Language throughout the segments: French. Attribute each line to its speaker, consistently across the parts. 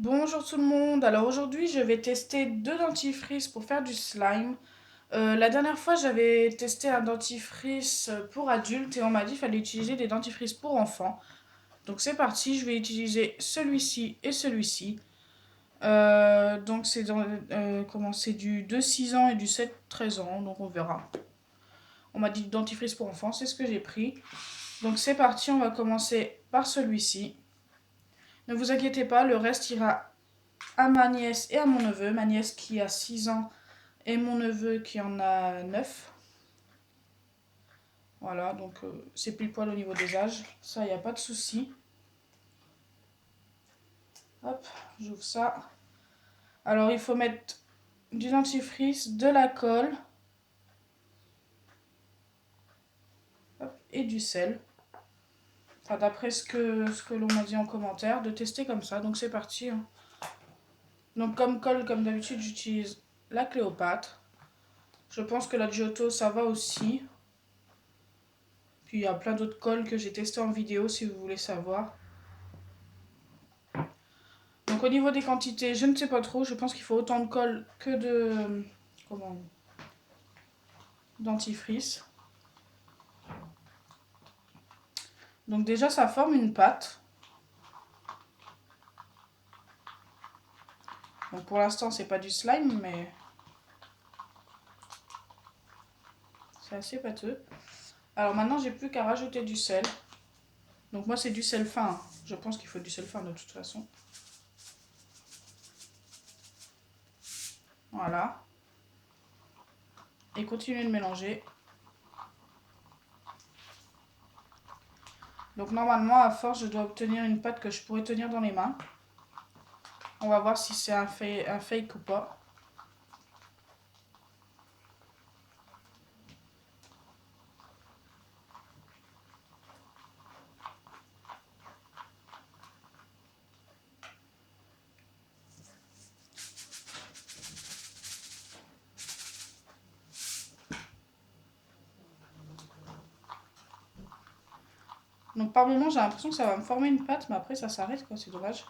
Speaker 1: Bonjour tout le monde, alors aujourd'hui je vais tester deux dentifrices pour faire du slime. La dernière fois j'avais testé un dentifrice pour adultes et on m'a dit qu'il fallait utiliser des dentifrices pour enfants. Donc c'est parti, je vais utiliser celui-ci et celui-ci. Donc c'est du 2-6 ans et du 7-13 ans, donc on verra. On m'a dit dentifrice pour enfants, c'est ce que j'ai pris. Donc c'est parti, on va commencer par celui-ci. Ne vous inquiétez pas, le reste ira à ma nièce et à mon neveu. Ma nièce qui a 6 ans et mon neveu qui en a 9. Voilà, donc c'est pile poil au niveau des âges. Ça, il n'y a pas de souci. Hop, j'ouvre ça. Alors, il faut mettre du dentifrice, de la colle hop, et du sel. Enfin, d'après ce que l'on m'a dit en commentaire, de tester comme ça. Donc, c'est parti. Hein. Donc, comme colle, comme d'habitude, j'utilise la Cléopâtre. Je pense que la Giotto, ça va aussi. Puis, il y a plein d'autres colles que j'ai testées en vidéo si vous voulez savoir. Donc au niveau des quantités, je ne sais pas trop. Je pense qu'il faut autant de colle que de dentifrice. Donc déjà ça forme une pâte. Donc pour l'instant c'est pas du slime mais c'est assez pâteux. Alors maintenant j'ai plus qu'à rajouter du sel. Donc moi c'est du sel fin. Je pense qu'il faut du sel fin de toute façon. Voilà. Et continuer de mélanger. Donc normalement à force je dois obtenir une pâte que je pourrais tenir dans les mains. On va voir si c'est un fake ou pas. Donc par moment j'ai l'impression que ça va me former une pâte mais après ça s'arrête quoi, c'est dommage.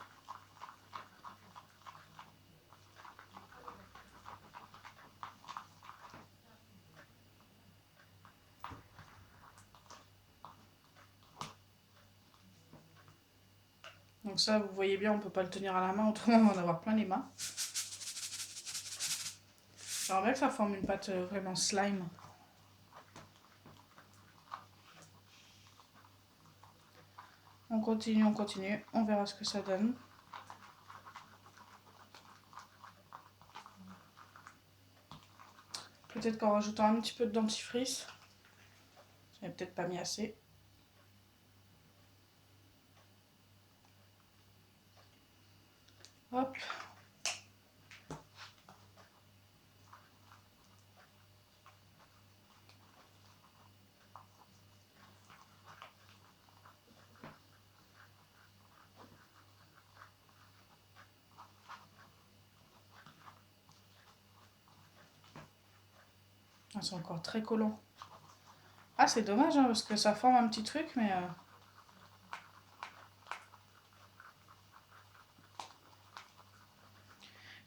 Speaker 1: Donc ça, vous voyez bien, on ne peut pas le tenir à la main, autrement on va en avoir plein les mains. J'aimerais bien que ça forme une pâte vraiment slime. On continue, on verra ce que ça donne. Peut-être qu'en rajoutant un petit peu de dentifrice, j'avais peut-être pas mis assez. Hop. Ah, c'est encore très collant. Ah, c'est dommage, hein, parce que ça forme un petit truc, mais...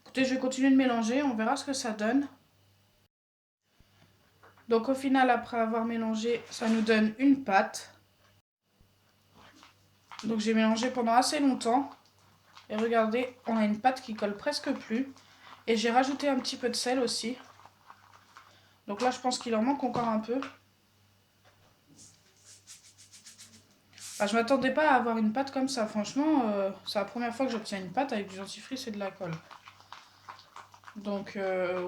Speaker 1: Écoutez, je vais continuer de mélanger, on verra ce que ça donne. Donc au final, après avoir mélangé, ça nous donne une pâte. Donc j'ai mélangé pendant assez longtemps. Et regardez, on a une pâte qui colle presque plus. Et j'ai rajouté un petit peu de sel aussi. Donc là, je pense qu'il en manque encore un peu. Enfin, je m'attendais pas à avoir une pâte comme ça. Franchement, c'est la première fois que j'obtiens une pâte avec du dentifrice et de la colle. Donc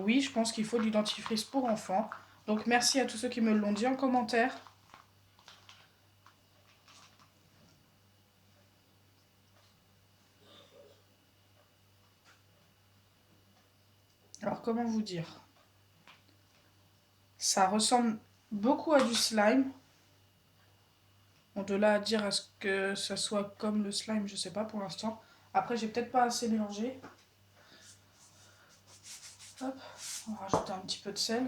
Speaker 1: oui, je pense qu'il faut du dentifrice pour enfants. Donc merci à tous ceux qui me l'ont dit en commentaire. Alors comment vous dire? Ça ressemble beaucoup à du slime. Bon, de là à dire à ce que ça soit comme le slime, je sais pas pour l'instant. Après, j'ai peut-être pas assez mélangé. Hop, on va rajouter un petit peu de sel.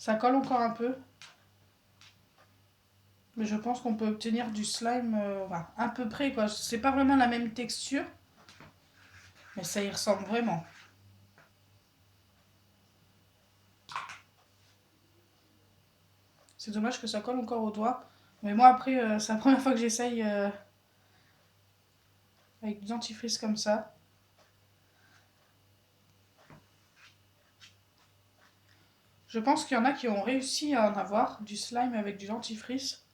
Speaker 1: Ça colle encore un peu. Mais je pense qu'on peut obtenir du slime à peu près, quoi. C'est pas vraiment la même texture. Mais ça y ressemble vraiment. C'est dommage que ça colle encore au doigt. Mais moi après, c'est la première fois que j'essaye avec du dentifrice comme ça. Je pense qu'il y en a qui ont réussi à en avoir du slime avec du dentifrice.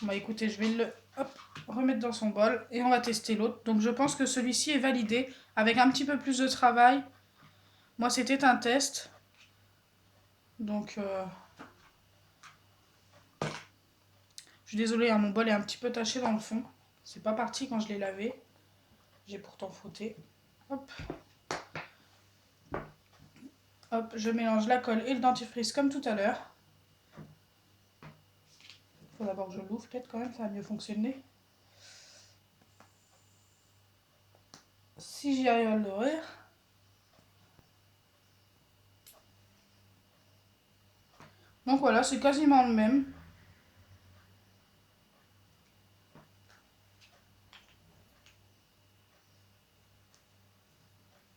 Speaker 1: Bon, écoutez, je vais le remettre dans son bol et on va tester l'autre. Donc je pense que celui-ci est validé avec un petit peu plus de travail. Moi c'était un test. Donc je suis désolée, hein, mon bol est un petit peu taché dans le fond. C'est pas parti quand je l'ai lavé. J'ai pourtant frotté. Hop. Hop, je mélange la colle et le dentifrice comme tout à l'heure. Il faut d'abord que je l'ouvre peut-être quand même, ça va mieux fonctionner. Si j'y arrive à l'ouvrir. Donc voilà, c'est quasiment le même.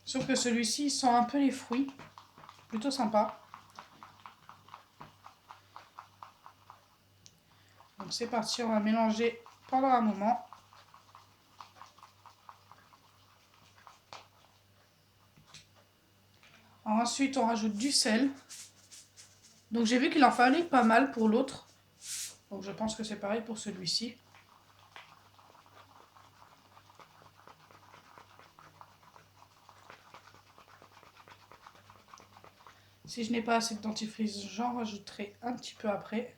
Speaker 1: Sauf que celui-ci sent un peu les fruits. Plutôt sympa. Donc c'est parti, on va mélanger pendant un moment. Alors ensuite on rajoute du sel. Donc j'ai vu qu'il en fallait pas mal pour l'autre. Donc je pense que c'est pareil pour celui-ci. Si je n'ai pas assez de dentifrice, j'en rajouterai un petit peu après.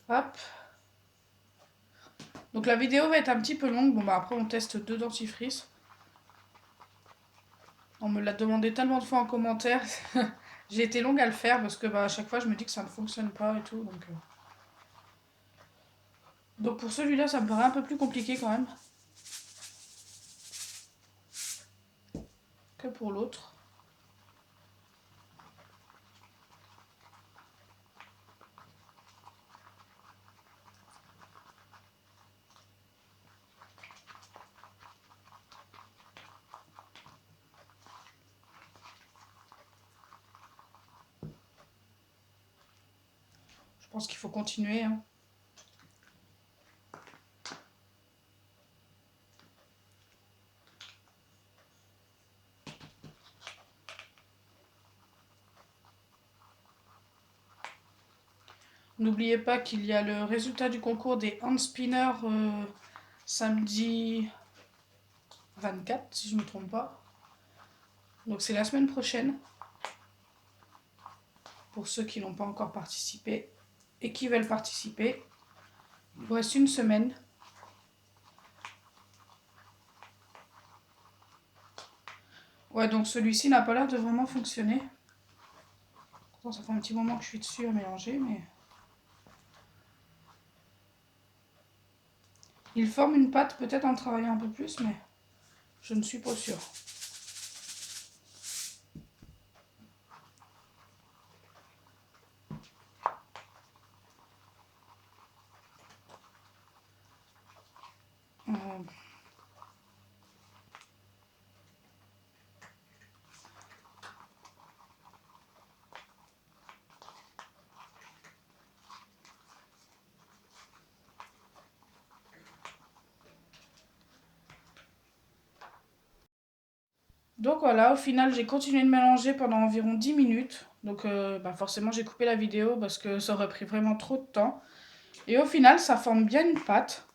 Speaker 1: Hop. Donc la vidéo va être un petit peu longue. Bon bah après on teste 2 dentifrices. On me l'a demandé tellement de fois en commentaire. J'ai été longue à le faire parce que bah, à chaque fois je me dis que ça ne fonctionne pas et tout. Donc pour celui-là ça me paraît un peu plus compliqué quand même que pour l'autre. Je pense qu'il faut continuer. Hein. N'oubliez pas qu'il y a le résultat du concours des hand spinners samedi 24, si je ne me trompe pas. Donc c'est la semaine prochaine. Pour ceux qui n'ont pas encore participé et qui veulent participer. Il vous reste une semaine. Ouais, donc celui-ci n'a pas l'air de vraiment fonctionner. Pourtant, ça fait un petit moment que je suis dessus à mélanger, mais... Il forme une pâte peut-être en travaillant un peu plus, mais je ne suis pas sûre. Donc voilà, au final j'ai continué de mélanger pendant environ 10 minutes. Donc forcément j'ai coupé la vidéo parce que ça aurait pris vraiment trop de temps. Et au final ça forme bien une pâte.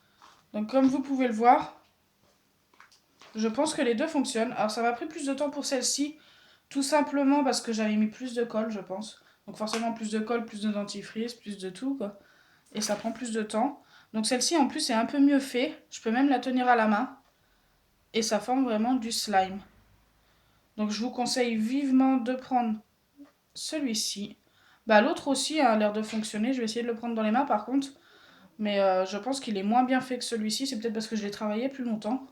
Speaker 1: Donc comme vous pouvez le voir, je pense que les deux fonctionnent. Alors ça m'a pris plus de temps pour celle-ci, tout simplement parce que j'avais mis plus de colle je pense. Donc forcément plus de colle, plus de dentifrice, plus de tout quoi. Et ça prend plus de temps. Donc celle-ci en plus est un peu mieux fait. Je peux même la tenir à la main. et ça forme vraiment du slime. Donc je vous conseille vivement de prendre celui-ci. Bah, l'autre aussi a l'air de fonctionner. Je vais essayer de le prendre dans les mains par contre. Mais je pense qu'il est moins bien fait que celui-ci. C'est peut-être parce que je l'ai travaillé plus longtemps.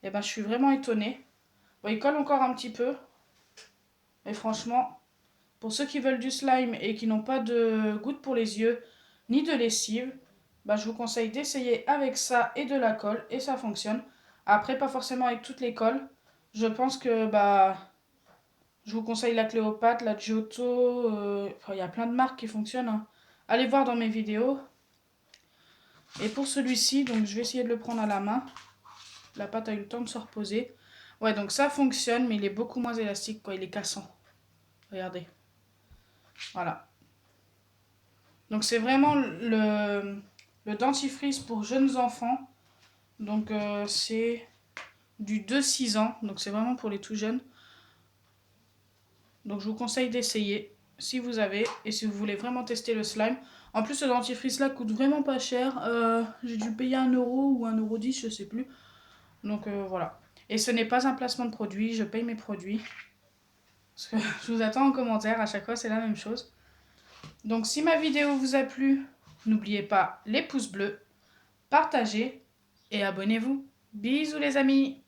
Speaker 1: Et ben je suis vraiment étonnée. Bon, il colle encore un petit peu. Mais franchement, pour ceux qui veulent du slime et qui n'ont pas de goutte pour les yeux, ni de lessive, bah, je vous conseille d'essayer avec ça et de la colle. Et ça fonctionne. Après, pas forcément avec toutes les colles. Je pense que je vous conseille la Cléopâtre, la Giotto. Enfin, il y a plein de marques qui fonctionnent, hein. Allez voir dans mes vidéos. Et pour celui-ci, donc je vais essayer de le prendre à la main. La pâte a eu le temps de se reposer. Ouais, donc ça fonctionne, mais il est beaucoup moins élastique, quoi. Il est cassant. Regardez. Voilà. Donc c'est vraiment le dentifrice pour jeunes enfants. Donc c'est du 2-6 ans. Donc c'est vraiment pour les tout jeunes. Donc je vous conseille d'essayer si vous avez et si vous voulez vraiment tester le slime. En plus ce dentifrice là coûte vraiment pas cher. J'ai dû payer 1 euro ou 1,10 €, je sais plus. Donc voilà. Et ce n'est pas un placement de produit, je paye mes produits. Parce que je vous attends en commentaire, à chaque fois c'est la même chose. Donc si ma vidéo vous a plu, n'oubliez pas les pouces bleus, partagez et abonnez-vous. Bisous les amis!